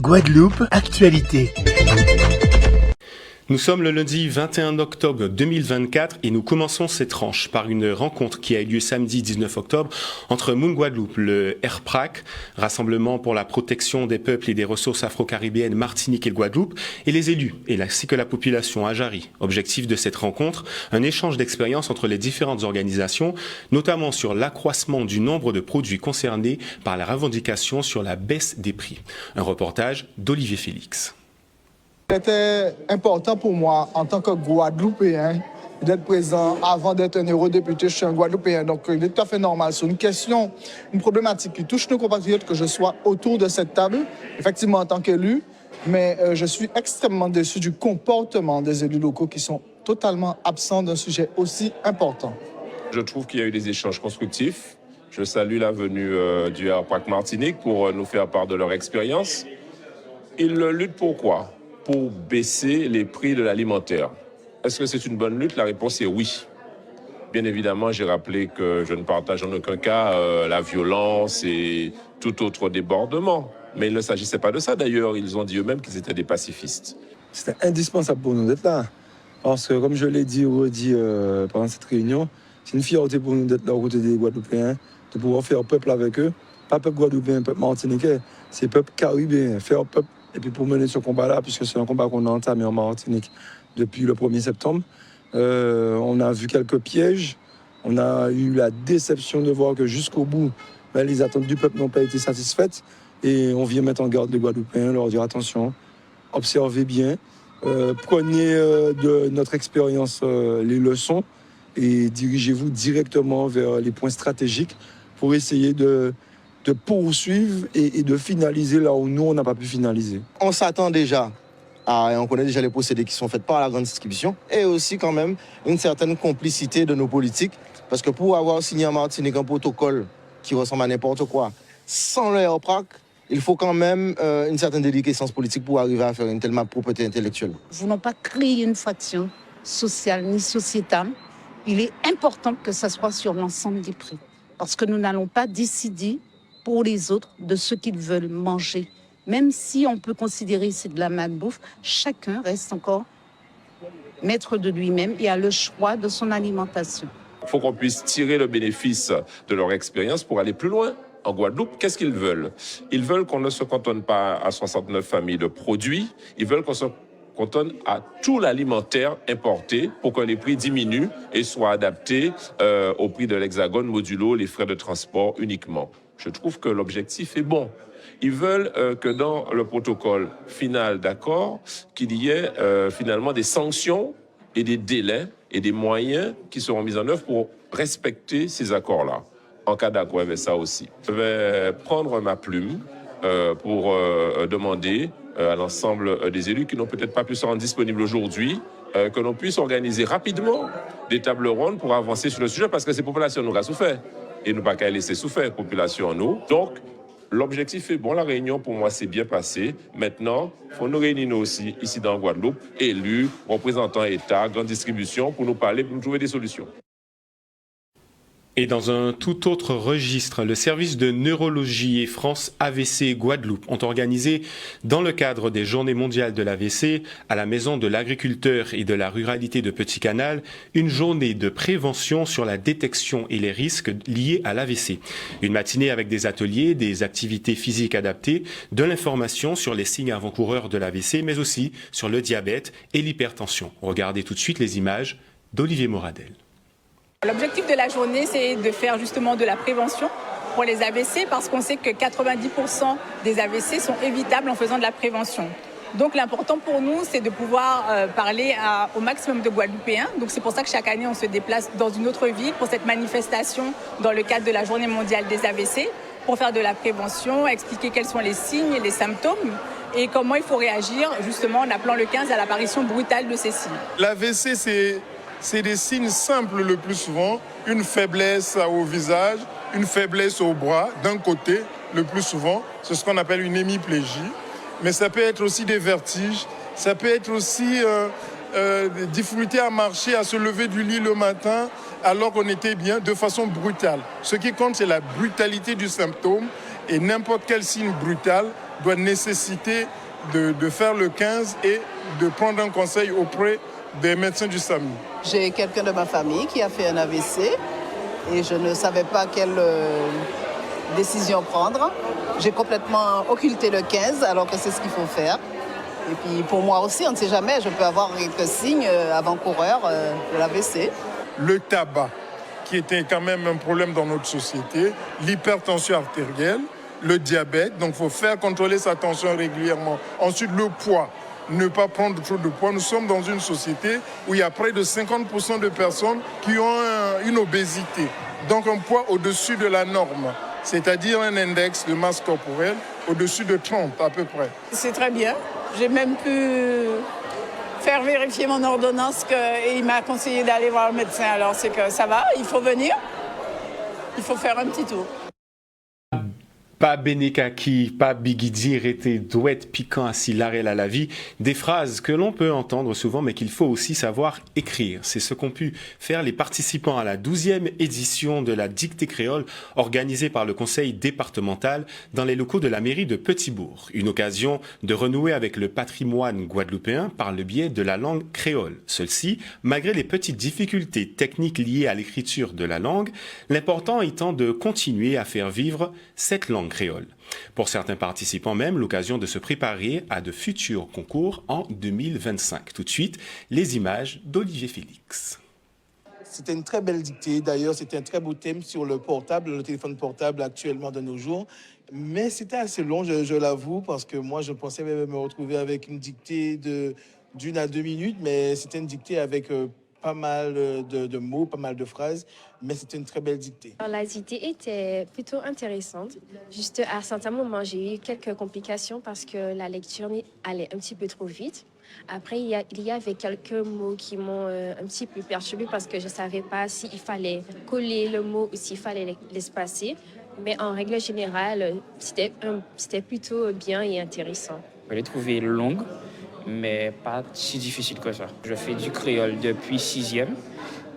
Guadeloupe, actualité. Nous sommes le lundi 21 octobre 2024 et nous commençons cette tranche par une rencontre qui a eu lieu samedi 19 octobre entre Moon Guadeloupe, le RPRAC, Rassemblement pour la protection des peuples et des ressources afro-caribéennes, Martinique et Guadeloupe, et les élus, ainsi que la population Ajari. Objectif de cette rencontre, un échange d'expériences entre les différentes organisations, notamment sur l'accroissement du nombre de produits concernés par la revendication sur la baisse des prix. Un reportage d'Olivier Félix. C'était important pour moi, en tant que Guadeloupéen, d'être présent avant d'être un eurodéputé. Je suis un Guadeloupéen, donc il est tout à fait normal. C'est une question, une problématique qui touche nos compatriotes que je sois autour de cette table, effectivement en tant qu'élu, mais je suis extrêmement déçu du comportement des élus locaux qui sont totalement absents d'un sujet aussi important. Je trouve qu'il y a eu des échanges constructifs. Je salue la venue du RPRAC Martinique pour nous faire part de leur expérience. Ils luttent pour quoi ? Pour baisser les prix de l'alimentaire. Est-ce que c'est une bonne lutte? La réponse est oui. Bien évidemment, j'ai rappelé que je ne partage en aucun cas la violence et tout autre débordement. Mais il ne s'agissait pas de ça d'ailleurs. Ils ont dit eux-mêmes qu'ils étaient des pacifistes. C'était indispensable pour nous d'être là. Parce que, comme je l'ai dit ou redit pendant cette réunion, c'est une fierté pour nous d'être là aux côtés des Guadeloupéens, de pouvoir faire peuple avec eux. Pas peuple guadeloupéen, peuple martiniquais, c'est peuple caribéen, faire peuple. Et puis pour mener ce combat-là, puisque c'est un combat qu'on a entamé en Martinique depuis le 1er septembre, on a vu quelques pièges. On a eu la déception de voir que jusqu'au bout, les attentes du peuple n'ont pas été satisfaites. Et on vient mettre en garde les Guadeloupéens, leur dire attention, observez bien, prenez de notre expérience les leçons et dirigez-vous directement vers les points stratégiques pour essayer de poursuivre et de finaliser là où nous, on n'a pas pu finaliser. On s'attend déjà on connaît déjà les procédés qui sont faits par la grande distribution et aussi quand même une certaine complicité de nos politiques parce que pour avoir signé en Martinique un protocole qui ressemble à n'importe quoi, sans le RPRAC, il faut quand même une certaine déliquescence politique pour arriver à faire une telle propreté intellectuelle. Nous voulons pas créer une faction sociale ni sociétale. Il est important que ça soit sur l'ensemble des prix parce que nous n'allons pas décider pour les autres de ce qu'ils veulent manger. Même si on peut considérer que c'est de la malbouffe, chacun reste encore maître de lui-même et a le choix de son alimentation. Il faut qu'on puisse tirer le bénéfice de leur expérience pour aller plus loin. En Guadeloupe, qu'est-ce qu'ils veulent? Ils veulent qu'on ne se cantonne pas à 69 familles de produits, ils veulent qu'on se cantonne à tout l'alimentaire importé pour que les prix diminuent et soient adaptés au prix de l'Hexagone modulo les frais de transport uniquement. Je trouve que l'objectif est bon. Ils veulent que dans le protocole final d'accord, qu'il y ait finalement des sanctions et des délais et des moyens qui seront mis en œuvre pour respecter ces accords-là. En cas d'accord avec ça aussi. Je vais prendre ma plume pour demander à l'ensemble des élus qui n'ont peut-être pas pu se rendre disponibles aujourd'hui, que l'on puisse organiser rapidement des tables rondes pour avancer sur le sujet parce que ces populations nous ont souffert. Et nous ne pas qu'à laisser souffrir, population en nous. Donc, l'objectif est bon, la réunion pour moi s'est bien passée. Maintenant, il faut nous réunir nous aussi, ici dans Guadeloupe, élus, représentants État, grande distribution, pour nous parler, pour nous trouver des solutions. Et dans un tout autre registre, le service de neurologie et France AVC Guadeloupe ont organisé, dans le cadre des Journées mondiales de l'AVC, à la Maison de l'Agriculteur et de la Ruralité de Petit-Canal, une journée de prévention sur la détection et les risques liés à l'AVC. Une matinée avec des ateliers, des activités physiques adaptées, de l'information sur les signes avant-coureurs de l'AVC, mais aussi sur le diabète et l'hypertension. Regardez tout de suite les images d'Olivier Moradel. L'objectif de la journée, c'est de faire justement de la prévention pour les AVC parce qu'on sait que 90% des AVC sont évitables en faisant de la prévention. Donc l'important pour nous, c'est de pouvoir parler au maximum de Guadeloupéens. Donc c'est pour ça que chaque année, on se déplace dans une autre ville pour cette manifestation dans le cadre de la Journée mondiale des AVC pour faire de la prévention, expliquer quels sont les signes et les symptômes et comment il faut réagir justement en appelant le 15 à l'apparition brutale de ces signes. L'AVC, c'est des signes simples le plus souvent, une faiblesse au visage, une faiblesse au bras d'un côté le plus souvent, c'est ce qu'on appelle une hémiplégie, mais ça peut être aussi des vertiges, ça peut être aussi des difficultés à marcher, à se lever du lit le matin alors qu'on était bien de façon brutale. Ce qui compte, c'est la brutalité du symptôme et n'importe quel signe brutal doit nécessiter de faire le 15 et de prendre un conseil auprès des médecins du SAMU. J'ai quelqu'un de ma famille qui a fait un AVC et je ne savais pas quelle décision prendre. J'ai complètement occulté le 15 alors que c'est ce qu'il faut faire. Et puis pour moi aussi, on ne sait jamais, je peux avoir quelques signes avant-coureurs de l'AVC. Le tabac, qui était quand même un problème dans notre société, l'hypertension artérielle, le diabète, donc il faut faire contrôler sa tension régulièrement. Ensuite, le poids, ne pas prendre trop de poids. Nous sommes dans une société où il y a près de 50% de personnes qui ont une obésité, donc un poids au-dessus de la norme, c'est-à-dire un index de masse corporelle au-dessus de 30 à peu près. C'est très bien. J'ai même pu faire vérifier mon ordonnance et il m'a conseillé d'aller voir le médecin. Alors c'est que ça va, il faut venir, il faut faire un petit tour. Pas Benekaki, pas Bigidi, Rété, Douette, Piquant, Assis, Larel à la vie, des phrases que l'on peut entendre souvent mais qu'il faut aussi savoir écrire. C'est ce qu'ont pu faire les participants à la 12e édition de la dictée créole organisée par le conseil départemental dans les locaux de la mairie de Petit-Bourg. Une occasion de renouer avec le patrimoine guadeloupéen par le biais de la langue créole. Celle-ci, malgré les petites difficultés techniques liées à l'écriture de la langue, l'important étant de continuer à faire vivre cette langue créole. Pour certains participants même, l'occasion de se préparer à de futurs concours en 2025. Tout de suite, les images d'Olivier Félix. C'était une très belle dictée. D'ailleurs, c'était un très beau thème sur le portable, le téléphone portable actuellement de nos jours. Mais c'était assez long, je l'avoue, parce que moi, je pensais même me retrouver avec une dictée d'1 à 2 minutes, mais c'était une dictée avec pas mal de mots, pas mal de phrases, mais c'était une très belle dictée. Alors, la dictée était plutôt intéressante. Juste à certains moments, j'ai eu quelques complications parce que la lecture allait un petit peu trop vite. Après, il y avait quelques mots qui m'ont un petit peu perturbée parce que je ne savais pas s'il fallait coller le mot ou s'il fallait l'espacer. Mais en règle générale, c'était plutôt bien et intéressant. Je l'ai trouvé longue, mais pas si difficile que ça. Je fais du créole depuis 6e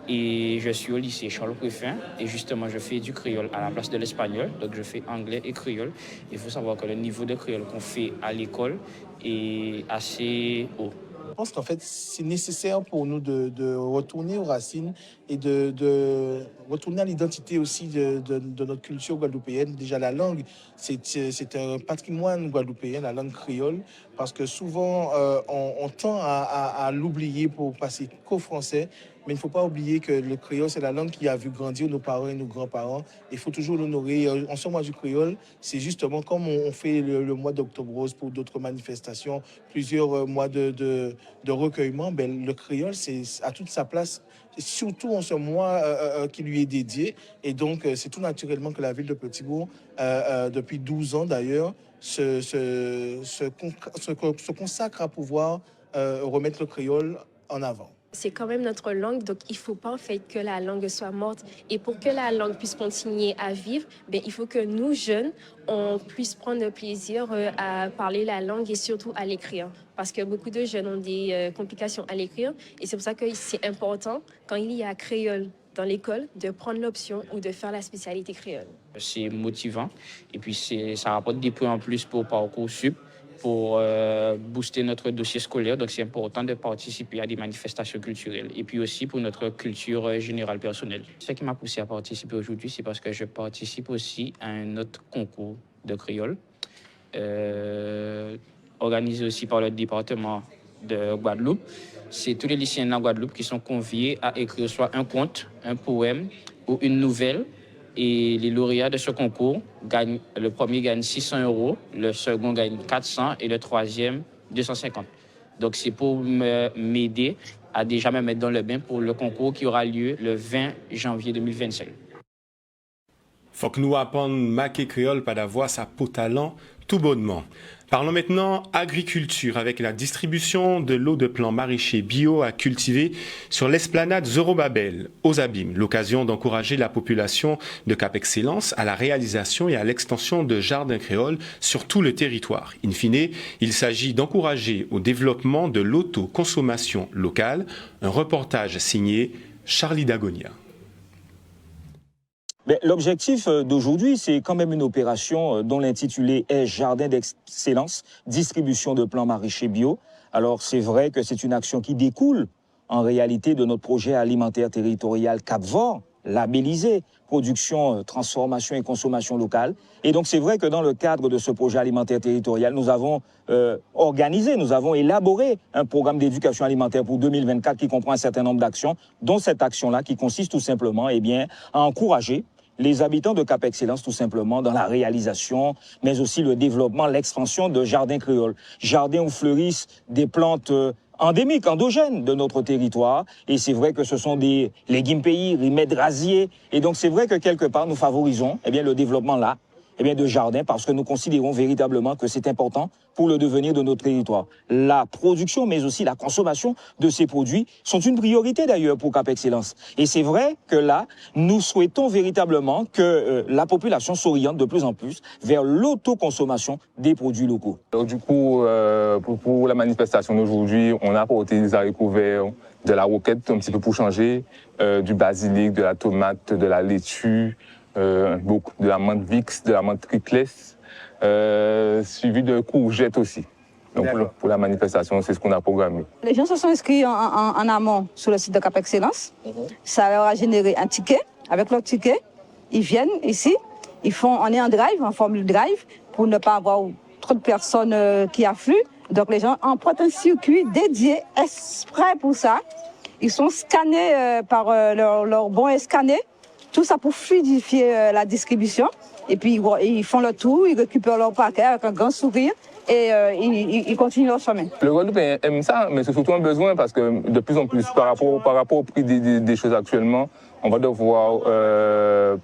et je suis au lycée Charles-Préfin et justement je fais du créole à la place de l'espagnol, donc je fais anglais et créole. Il faut savoir que le niveau de créole qu'on fait à l'école est assez haut. Je pense qu'en fait, c'est nécessaire pour nous de retourner aux racines et de retourner à l'identité aussi de notre culture guadeloupéenne. Déjà, la langue, c'est un patrimoine guadeloupéen, la langue créole, parce que souvent, on tend à l'oublier pour passer qu'au français. Mais il ne faut pas oublier que le créole, c'est la langue qui a vu grandir nos parents et nos grands-parents. Il faut toujours l'honorer. En ce mois du créole, c'est justement comme on fait le mois d'Octobre Rose pour d'autres manifestations, plusieurs mois de recueillement. Ben, le créole, c'est à toute sa place, surtout en ce mois qui lui est dédié. Et donc, c'est tout naturellement que la ville de Petit-Bourg, depuis 12 ans d'ailleurs, se consacre à pouvoir remettre le créole en avant. C'est quand même notre langue, donc il ne faut pas en fait que la langue soit morte. Et pour que la langue puisse continuer à vivre, ben, il faut que nous, jeunes, on puisse prendre plaisir à parler la langue et surtout à l'écrire. Parce que beaucoup de jeunes ont des complications à l'écrire. Et c'est pour ça que c'est important, quand il y a créole dans l'école, de prendre l'option ou de faire la spécialité créole. C'est motivant et puis ça rapporte des points en plus pour Parcoursup, pour booster notre dossier scolaire. Donc, c'est important de participer à des manifestations culturelles et puis aussi pour notre culture générale personnelle. Ce qui m'a poussé à participer aujourd'hui, c'est parce que je participe aussi à un autre concours de créole, organisé aussi par le département de Guadeloupe. C'est tous les lycéens en Guadeloupe qui sont conviés à écrire soit un conte, un poème ou une nouvelle. Et les lauréats de ce concours gagnent, le premier gagne 600 €, le second gagne 400 et le troisième 250. Donc c'est pour m'aider à déjà me mettre dans le bain pour le concours qui aura lieu le 20 janvier 2025. Faut que nous apprenions maquer créole pas d'avoir sa peau talent tout bonnement. Parlons maintenant agriculture avec la distribution de l'eau de plants maraîchers bio à cultiver sur l'esplanade Zorobabel aux Abîmes. L'occasion d'encourager la population de Cap Excellence à la réalisation et à l'extension de jardins créoles sur tout le territoire. In fine, il s'agit d'encourager au développement de l'autoconsommation locale. Un reportage signé Charlie Dagonia. L'objectif d'aujourd'hui, c'est quand même une opération dont l'intitulé est Jardin d'excellence, distribution de plants maraîchers bio. Alors c'est vrai que c'est une action qui découle en réalité de notre projet alimentaire territorial Cap-Vort, labellisé, production, transformation et consommation locale. Et donc c'est vrai que dans le cadre de ce projet alimentaire territorial, nous avons organisé, nous avons élaboré un programme d'éducation alimentaire pour 2024 qui comprend un certain nombre d'actions, dont cette action-là qui consiste tout simplement à encourager les habitants de Cap Excellence tout simplement dans la réalisation, mais aussi le développement, l'expansion de jardins créoles. Jardins où fleurissent des plantes endémiques, endogènes de notre territoire. Et c'est vrai que ce sont des légumes pays, rimèdes rasiers. Et donc c'est vrai que quelque part nous favorisons le développement là, de jardins parce que nous considérons véritablement que c'est important pour le devenir de notre territoire. La production, mais aussi la consommation de ces produits sont une priorité d'ailleurs pour Cap Excellence. Et c'est vrai que là, nous souhaitons véritablement que la population s'oriente de plus en plus vers l'autoconsommation des produits locaux. Alors, du coup, pour la manifestation d'aujourd'hui, on a apporté des haricots verts, de la roquette un petit peu pour changer, du basilic, de la tomate, de la laitue, beaucoup de la menthe Vicks, de la menthe Triclès, suivi de courgettes aussi. Donc pour la manifestation, c'est ce qu'on a programmé. Les gens se sont inscrits en amont sur le site de Cap Excellence. Ça leur a généré un ticket. Avec leur ticket, ils viennent ici, on est en drive, en formule drive, pour ne pas avoir trop de personnes qui affluent. Donc les gens empruntent un circuit dédié exprès pour ça. Ils sont scannés par leur bon est scanné. Tout ça pour fluidifier la distribution. Et puis, ils font le tour, ils récupèrent leur paquet avec un grand sourire et ils continuent leur chemin. Le Guadeloupéen aime ça, mais c'est surtout un besoin parce que de plus en plus, par rapport au prix des choses actuellement, on va devoir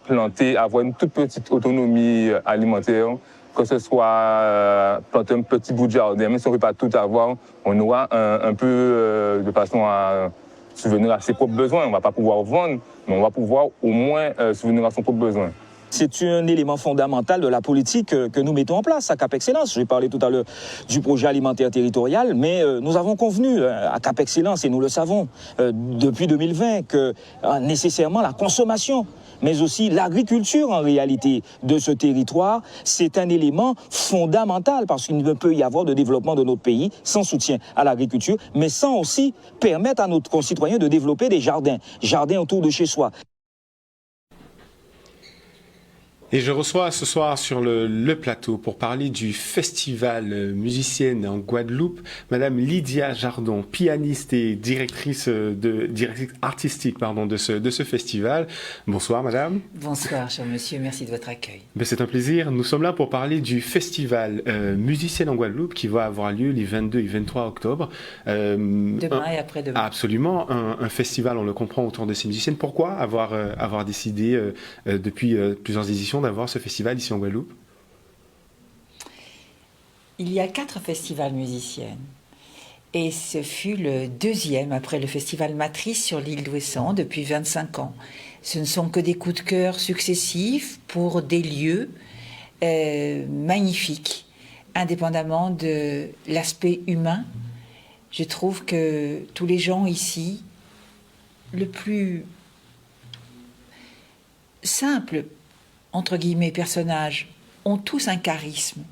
planter, avoir une toute petite autonomie alimentaire, que ce soit planter un petit bout de jardin, même si on ne peut pas tout avoir, on aura un peu de façon à subvenir à ses propres besoins. On ne va pas pouvoir vendre, mais on va pouvoir au moins subvenir à son propre besoin. C'est un élément fondamental de la politique que nous mettons en place à Cap Excellence. J'ai parlé tout à l'heure du projet alimentaire territorial, mais nous avons convenu à Cap Excellence, et nous le savons depuis 2020, que nécessairement la consommation, mais aussi l'agriculture en réalité de ce territoire, c'est un élément fondamental parce qu'il ne peut y avoir de développement de notre pays sans soutien à l'agriculture, mais sans aussi permettre à nos concitoyens de développer des jardins autour de chez soi. Et je reçois ce soir sur le plateau pour parler du festival musicienne en Guadeloupe, Madame Lydia Jardon, pianiste et directrice artistique de ce festival. Bonsoir Madame. Bonsoir cher monsieur, merci de votre accueil. C'est un plaisir. Nous sommes là pour parler du festival musicienne en Guadeloupe qui va avoir lieu les 22 et 23 octobre. Demain et après-demain. Absolument, un festival, on le comprend, autour de ces musiciennes. Pourquoi avoir décidé depuis plusieurs éditions d'avoir ce festival ici en Guadeloupe? Il y a 4 festivals musiciennes et ce fut le 2e après le festival Matrice sur l'île d'Ouessant depuis 25 ans. Ce ne sont que des coups de cœur successifs pour des lieux magnifiques, indépendamment de l'aspect humain. Je trouve que tous les gens ici, le plus simple, entre guillemets, personnages, ont tous un charisme.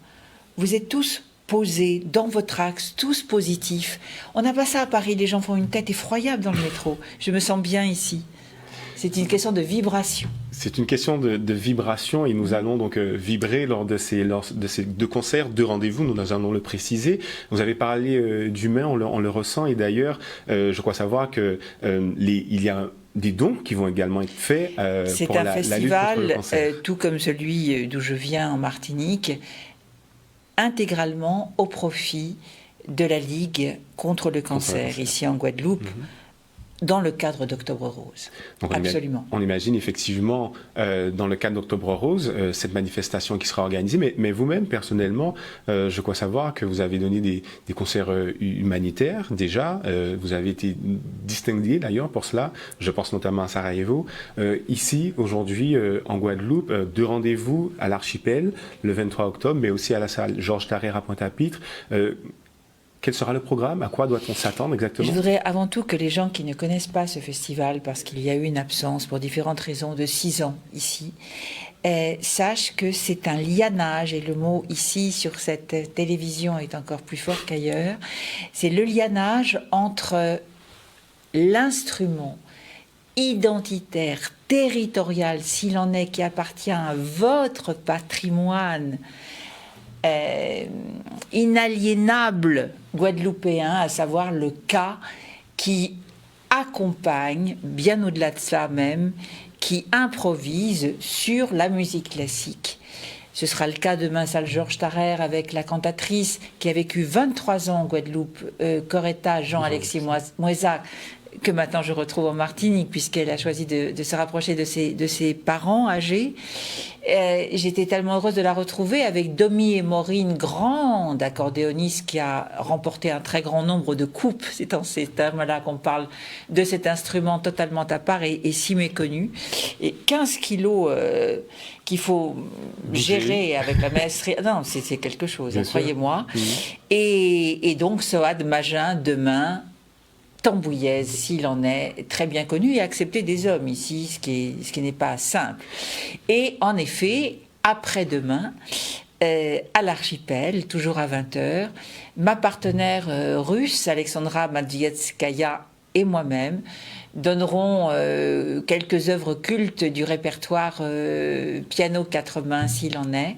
Vous êtes tous posés dans votre axe, tous positifs. On n'a pas ça à Paris, les gens font une tête effroyable dans le métro. Je me sens bien ici. C'est une question de vibration. C'est une question de vibration et nous allons donc vibrer lors de ces 2 concerts, 2 rendez-vous, nous allons le préciser. Vous avez parlé d'humain, on le ressent et d'ailleurs, je crois savoir que il y a des dons qui vont également être faits pour la lutte contre le cancer. Tout comme celui d'où je viens en Martinique, intégralement au profit de la Ligue contre le cancer ici en Guadeloupe. Dans le cadre d'Octobre Rose. Donc absolument. On imagine effectivement, dans le cadre d'Octobre Rose, cette manifestation qui sera organisée, mais vous-même, personnellement, je crois savoir que vous avez donné des concerts humanitaires déjà, vous avez été distingué d'ailleurs pour cela, je pense notamment à Sarajevo. Ici, aujourd'hui, en Guadeloupe, 2 rendez-vous à l'Archipel, le 23 octobre, mais aussi à la salle Georges Tarrère à Pointe-à-Pitre. Quel sera le programme? À quoi doit-on s'attendre exactement? Je voudrais avant tout que les gens qui ne connaissent pas ce festival, parce qu'il y a eu une absence pour différentes raisons de 6 ans ici, sachent que c'est un lianage, et le mot ici sur cette télévision est encore plus fort qu'ailleurs, c'est le lianage entre l'instrument identitaire, territorial, s'il en est, qui appartient à votre patrimoine inaliénable guadeloupéen, à savoir le cas qui accompagne, bien au-delà de cela même, qui improvise sur la musique classique. Ce sera le cas demain, salle Georges Tarrer, avec la cantatrice qui a vécu 23 ans en Guadeloupe, Coretta Jean-Alexis Moisac, que maintenant je retrouve en Martinique, puisqu'elle a choisi de se rapprocher de ses parents âgés. J'étais tellement heureuse de la retrouver avec Domi et Maureen, grande accordéoniste qui a remporté un très grand nombre de coupes. C'est dans ces termes-là qu'on parle de cet instrument totalement à part et si méconnu. Et 15 kilos qu'il faut gérer avec la maestria. Non, c'est quelque chose, croyez-moi. Et donc, Soad Magin, demain, tambouillaise, s'il en est, très bien connu et accepté des hommes ici, ce qui n'est pas simple. Et en effet, après-demain, à l'Archipel, toujours à 20h, ma partenaire russe, Alexandra Madvietskaya, et moi-même donneront quelques œuvres cultes du répertoire piano 4 mains, s'il en est,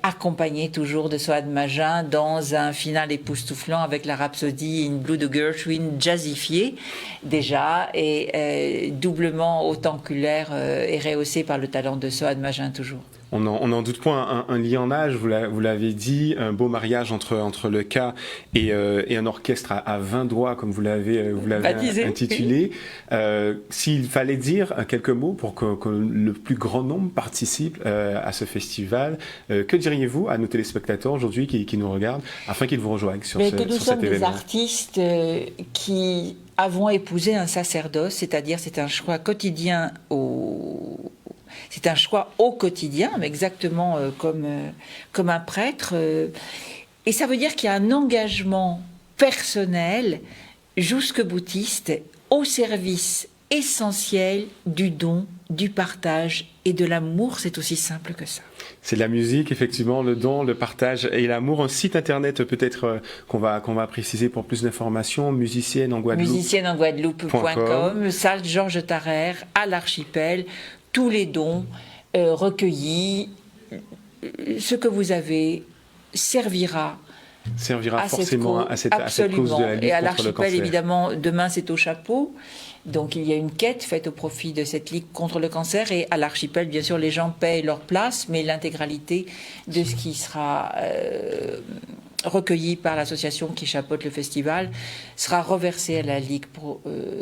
accompagné toujours de Soad Magin dans un final époustouflant avec la Rhapsodie in Blue de Gershwin jazzifiée déjà et doublement autentanculaire et rehaussé par le talent de Soad Magin toujours. On n'en doute point, un lianage, vous l'avez dit, un beau mariage entre le cas et un orchestre à 20 doigts, comme vous l'avez intitulé. S'il fallait dire quelques mots pour que le plus grand nombre participe à ce festival, que diriez-vous à nos téléspectateurs aujourd'hui qui nous regardent, afin qu'ils vous rejoignent sur cet événement? Que nous sommes des artistes qui avons épousé un sacerdoce, c'est-à-dire c'est un choix quotidien C'est un choix au quotidien, mais exactement comme un prêtre. Et ça veut dire qu'il y a un engagement personnel, jusque-boutiste, au service essentiel du don, du partage et de l'amour. C'est aussi simple que ça. C'est de la musique, effectivement, le don, le partage et l'amour. Un site internet peut-être qu'on va préciser pour plus d'informations, musicienne en Guadeloupe. Musicienneenguadeloupe.com, salle Georges Tarrer, à l'Archipel. Tous les dons recueillis, ce que vous avez servira forcément à cette cause de la lutte et à contre le l'Archipel, cancer. évidemment, demain c'est au chapeau. Donc il y a une quête faite au profit de cette ligue contre le cancer. Et à l'Archipel, bien sûr, les gens payent leur place, mais l'intégralité de ce qui sera recueilli par l'association qui chapeaute le festival sera reversé à la Ligue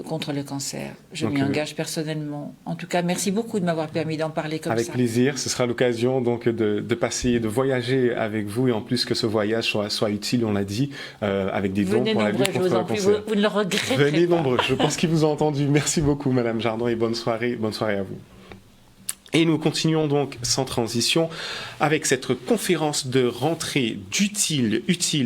contre le cancer. Je m'y engage personnellement. En tout cas, merci beaucoup de m'avoir permis d'en parler comme ça. Avec plaisir. Ce sera l'occasion donc de passer, de voyager avec vous et en plus que ce voyage soit utile, on l'a dit, avec des dons pour la lutte contre le cancer. Vous ne le regretterez pas. Venez nombreux. Je pense qu'ils vous ont entendu. Merci beaucoup, Madame Jardin, et bonne soirée à vous. Et nous continuons donc sans transition avec cette conférence de rentrée d'UTIL,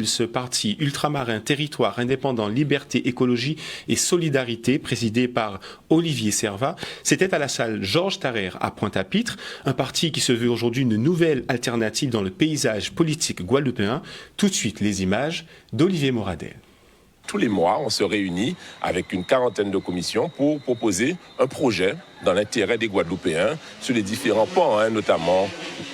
ce parti ultramarin, territoire indépendant, liberté, écologie et solidarité, présidé par Olivier Servat. C'était à la salle Georges Tarrer à Pointe-à-Pitre, un parti qui se veut aujourd'hui une nouvelle alternative dans le paysage politique guadeloupéen. Tout de suite, les images d'Olivier Moradel. Tous les mois, on se réunit avec une quarantaine de commissions pour proposer un projet dans l'intérêt des Guadeloupéens sur les différents pans, notamment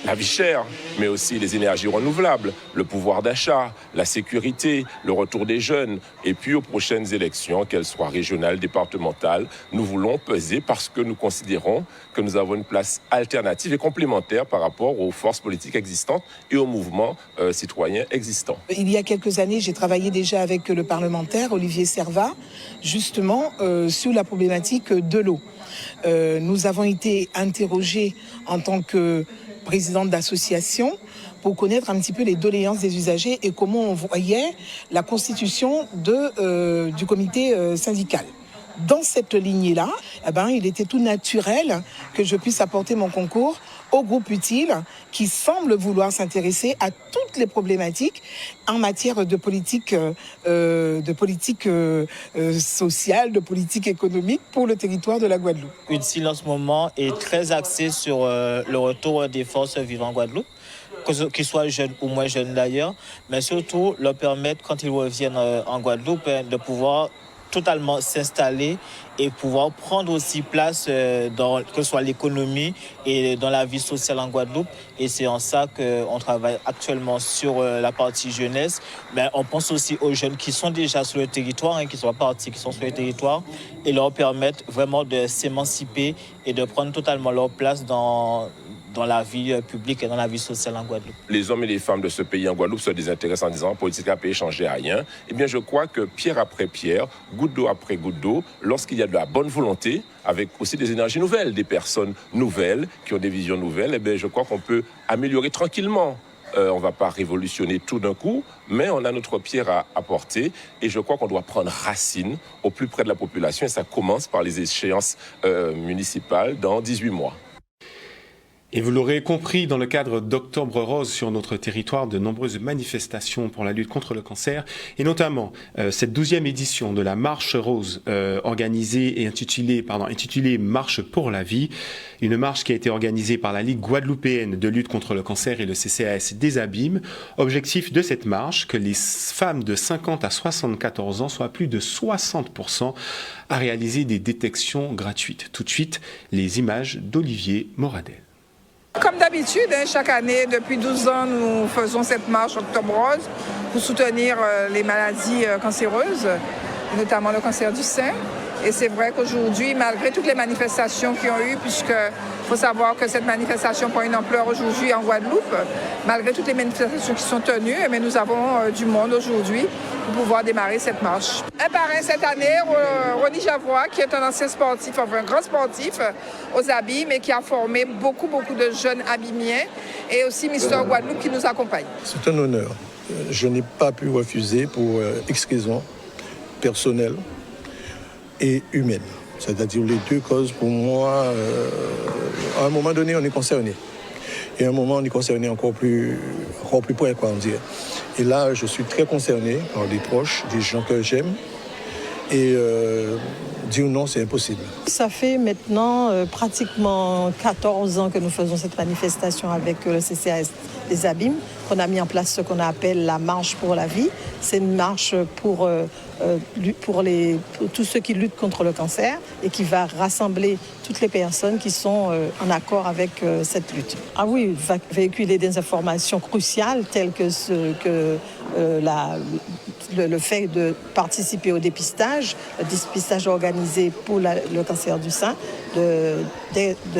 la vie chère, mais aussi les énergies renouvelables, le pouvoir d'achat, la sécurité, le retour des jeunes. Et puis aux prochaines élections, qu'elles soient régionales, départementales, nous voulons peser parce que nous considérons que nous avons une place alternative et complémentaire par rapport aux forces politiques existantes et aux mouvements citoyens existants. Il y a quelques années, j'ai travaillé déjà avec le parlementaire Olivier Servat, justement sur la problématique de l'eau. Nous avons été interrogés en tant que présidente d'association pour connaître un petit peu les doléances des usagers et comment on voyait la constitution du comité syndical. Dans cette lignée-là, il était tout naturel que je puisse apporter mon concours au groupe utile qui semble vouloir s'intéresser à toutes les problématiques en matière de politique sociale, de politique économique pour le territoire de la Guadeloupe. UTIL en ce moment est très axé sur le retour des forces vives en Guadeloupe, qu'ils soient jeunes ou moins jeunes d'ailleurs, mais surtout leur permettre, quand ils reviennent en Guadeloupe, de pouvoir totalement s'installer et pouvoir prendre aussi place dans que ce soit l'économie et dans la vie sociale en Guadeloupe. Et c'est en ça qu'on travaille actuellement sur la partie jeunesse. Mais on pense aussi aux jeunes qui sont déjà sur le territoire, qui sont partis, qui sont sur le territoire, et leur permettre vraiment de s'émanciper et de prendre totalement leur place dans la vie publique et dans la vie sociale en Guadeloupe. Les hommes et les femmes de ce pays en Guadeloupe se désintéressent en disant « politique à pays changer à rien ». Eh bien, je crois que pierre après pierre, goutte d'eau après goutte d'eau, lorsqu'il y a de la bonne volonté, avec aussi des énergies nouvelles, des personnes nouvelles, qui ont des visions nouvelles, eh bien, je crois qu'on peut améliorer tranquillement. On ne va pas révolutionner tout d'un coup, mais on a notre pierre à apporter et je crois qu'on doit prendre racine au plus près de la population et ça commence par les échéances municipales dans 18 mois. Et vous l'aurez compris, dans le cadre d'Octobre Rose sur notre territoire, de nombreuses manifestations pour la lutte contre le cancer, et notamment cette 12e édition de la Marche Rose organisée et intitulée Marche pour la vie, une marche qui a été organisée par la Ligue guadeloupéenne de lutte contre le cancer et le CCAS des Abîmes. Objectif de cette marche, que les femmes de 50 à 74 ans soient plus de 60% à réaliser des détections gratuites. Tout de suite, les images d'Olivier Moradel. Comme d'habitude, chaque année, depuis 12 ans, nous faisons cette marche Octobre Rose pour soutenir les maladies cancéreuses, notamment le cancer du sein. Et c'est vrai qu'aujourd'hui, malgré toutes les manifestations qui ont eu, puisqu'il faut savoir que cette manifestation prend une ampleur aujourd'hui en Guadeloupe, malgré toutes les manifestations qui sont tenues, mais nous avons du monde aujourd'hui pour pouvoir démarrer cette marche. Un parrain cette année, Ronnie Javois, qui est un ancien sportif, enfin un grand sportif aux Abîmes et qui a formé beaucoup de jeunes abîmiens et aussi Mister Guadeloupe qui nous accompagne. C'est un honneur. Je n'ai pas pu refuser pour X raisons personnelles et humaines. C'est-à-dire les deux causes, pour moi, à un moment donné, on est concerné. Et à un moment, on est concerné encore plus près, quoi, on dirait. Et là, je suis très concerné par des proches, des gens que j'aime. Et dire non, c'est impossible. Ça fait maintenant pratiquement 14 ans que nous faisons cette manifestation avec le CCAS des Abîmes, qu'on a mis en place ce qu'on appelle la marche pour la vie. C'est une marche pour tous ceux qui luttent contre le cancer et qui va rassembler toutes les personnes qui sont en accord avec cette lutte. Ah oui, va véhiculer des informations cruciales telles que le fait de participer au dépistage, le dépistage organisé pour le cancer du sein de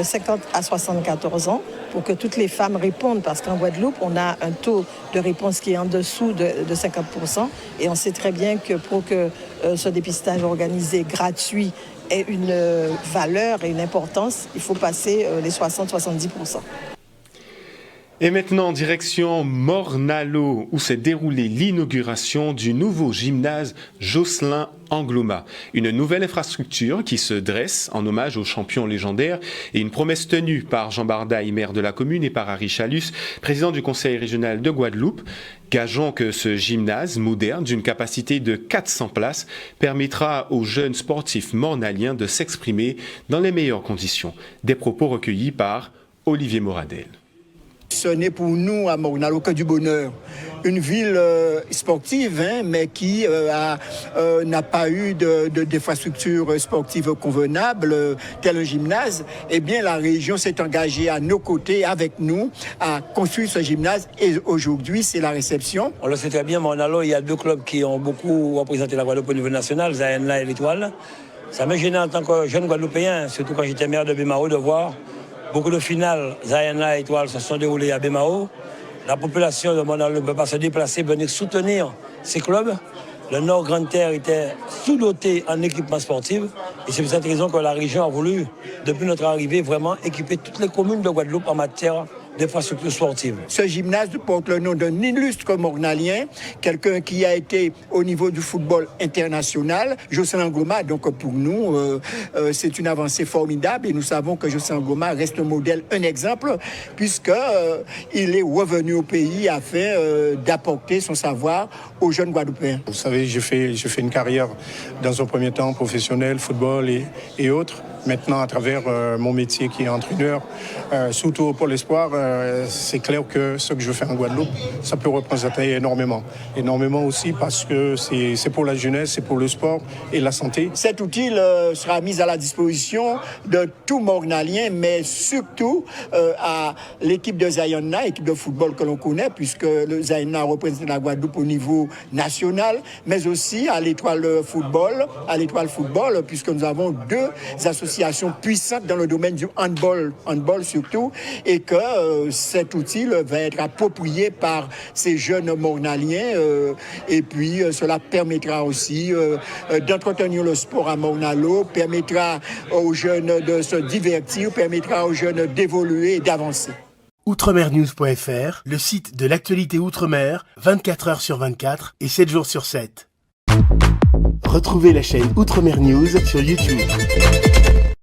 50 à 74 ans pour que toutes les femmes répondent parce qu'en Guadeloupe, on a un taux de réponse qui est en dessous de 50% et on sait très bien que pour que ce dépistage organisé gratuit ait une valeur et une importance, il faut passer les 60-70%. Et maintenant, direction Morne-à-l'Eau, où s'est déroulée l'inauguration du nouveau gymnase Jocelyn Angloma. Une nouvelle infrastructure qui se dresse en hommage aux champions légendaires et une promesse tenue par Jean Bardaille, maire de la commune, et par Harry Chalus, président du conseil régional de Guadeloupe. Gageons que ce gymnase moderne, d'une capacité de 400 places, permettra aux jeunes sportifs mornaliens de s'exprimer dans les meilleures conditions. Des propos recueillis par Olivier Moradel. Ce n'est pour nous à Morne-à-l'Eau que du bonheur. Une ville sportive, mais qui n'a pas eu d'infrastructure sportive convenable, tel un gymnase. Eh bien, la région s'est engagée à nos côtés, avec nous, à construire ce gymnase. Et aujourd'hui, c'est la réception. On le sait très bien, Morne-à-l'Eau, il y a deux clubs qui ont beaucoup représenté la Guadeloupe au niveau national, Zayenla et l'Étoile. Ça me gênait en tant que jeune Guadeloupéen, surtout quand j'étais maire de Bémao, de voir beaucoup de finales, Zayenla et Étoile, se sont déroulées à Bémao. La population de Morne-à-l'Eau ne peut pas se déplacer, venir soutenir ces clubs. Le Nord Grande-Terre était sous-doté en équipement sportif. Et c'est pour cette raison que la région a voulu, depuis notre arrivée, vraiment équiper toutes les communes de Guadeloupe en matière d'infrastructures sportives. Ce gymnase porte le nom d'un illustre mornalien, quelqu'un qui a été au niveau du football international, Jocelyn Ngoma. Donc pour nous, c'est une avancée formidable et nous savons que Jocelyn Ngoma reste un modèle, un exemple, puisqu'il est revenu au pays afin d'apporter son savoir aux jeunes Guadeloupéens. Vous savez, j'ai fait une carrière dans un premier temps professionnel, football et autres. Maintenant, à travers mon métier qui est entraîneur, surtout pour l'espoir, c'est clair que ce que je fais en Guadeloupe, ça peut représenter énormément. Énormément aussi parce que c'est pour la jeunesse, c'est pour le sport et la santé. Cet outil sera mis à la disposition de tout Mornalien, mais surtout à l'équipe de Zayana, équipe de football que l'on connaît, puisque le Zayana représente la Guadeloupe au niveau national, mais aussi à l'Étoile Football, puisque nous avons deux associations puissantes dans le domaine du handball surtout, et que cet outil va être approprié par ces jeunes Mornaliens, et puis cela permettra aussi d'entretenir le sport à Mornalo, permettra aux jeunes de se divertir, permettra aux jeunes d'évoluer et d'avancer. Outremernews.fr, le site de l'actualité Outre-mer, 24 heures sur 24 et 7 jours sur 7. Retrouvez la chaîne Outremer News sur YouTube.